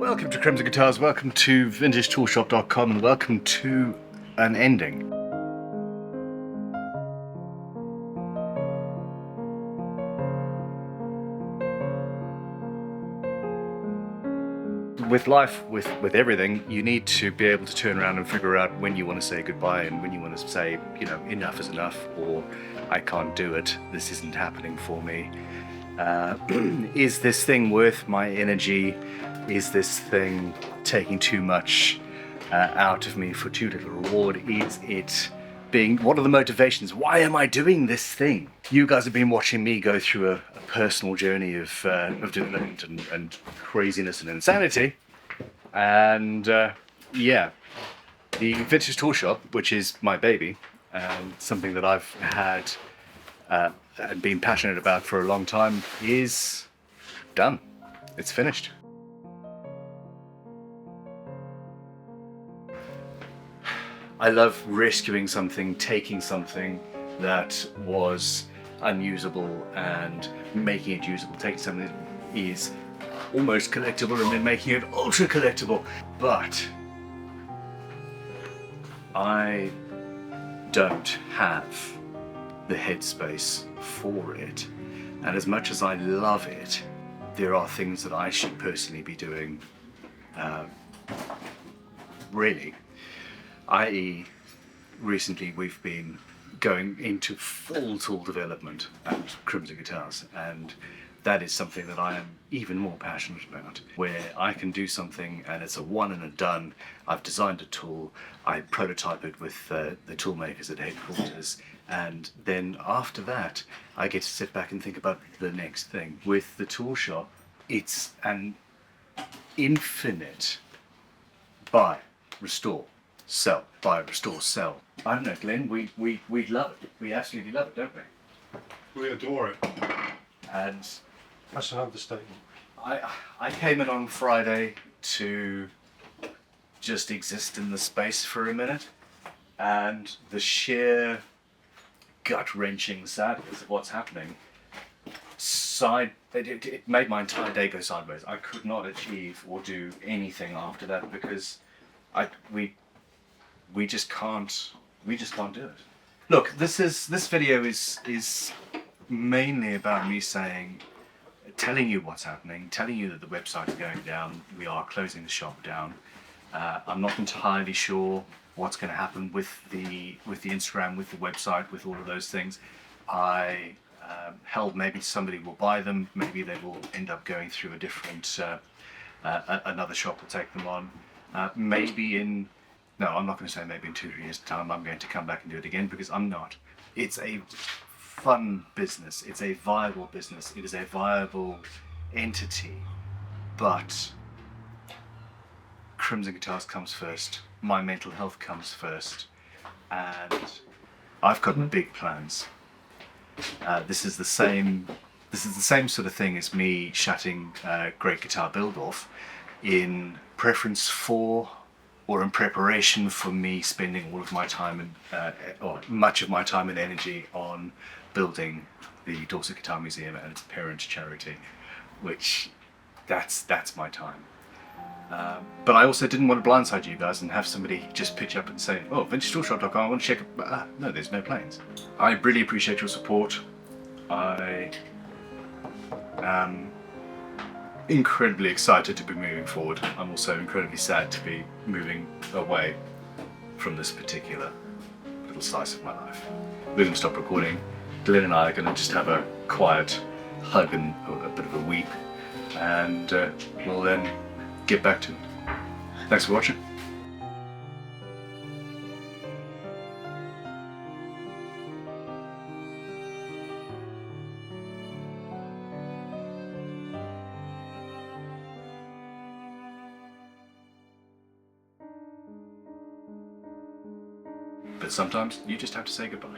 Welcome to Crimson Guitars, welcome to VintageToolShop.com, and welcome to an ending. With life, with everything, you need to be able to turn around and figure out when you want to say goodbye and when you want to say, you know, enough is enough, or I can't do it, this isn't happening for me. Is this thing worth my energy? Is this thing taking too much out of me for too little reward? Is it being, what are the motivations? Why am I doing this thing? You guys have been watching me go through a personal journey of development and craziness and insanity. And yeah, the Vintage Tool Shop, which is my baby, something that I've had and been passionate about for a long time, is done. It's finished. I love rescuing something, taking something that was unusable and making it usable, taking something that is almost collectible and then making it ultra collectible. But I don't have the headspace for it, and as much as I love it, there are things that I should personally be doing, really. I.e., recently we've been going into full tool development at Crimson Guitars, and that is something that I am even more passionate about, where I can do something and it's a one and a done. I've designed a tool, I prototype it with the tool makers at headquarters, and then after that I get to sit back and think about the next thing. With the tool shop, it's an infinite buy, restore, sell, buy, restore, sell. I don't know, Glenn, we love it. We absolutely love it, don't we? We adore it. And That's an understatement. I came in on Friday to just exist in the space for a minute, and the sheer gut-wrenching sadness of what's happening it made my entire day go sideways. I could not achieve or do anything after that because we just can't do it. Look, this video is mainly about me telling you what's happening, telling you that the website is going down, we are closing the shop down. I'm not entirely sure what's going to happen with the Instagram, with the website, with all of those things. I held maybe somebody will buy them, maybe they will end up going through a different, another shop will take them on. No, I'm not going to say maybe in 2 years' time I'm going to come back and do it again, because I'm not. It's a fun business, it's a viable business, it is a viable entity, but Crimson Guitars comes first, my mental health comes first, and I've got big plans. This is the same sort of thing as me shutting Great Guitar Build off in preference for, or in preparation for me spending all of my time and or much of my time and energy on building the Dorset Guitar Museum and its parent charity, which that's my time. But I also didn't want to blindside you guys and have somebody just pitch up and say, oh, VintageToolShop.com, I want to check it. No, there's no plans. I really appreciate your support. I am incredibly excited to be moving forward. I'm also incredibly sad to be moving away from this particular little slice of my life. We're going to stop recording. Glenn and I are going to just have a quiet hug and a bit of a weep, and we'll then get back to it. Thanks for watching. But sometimes you just have to say goodbye.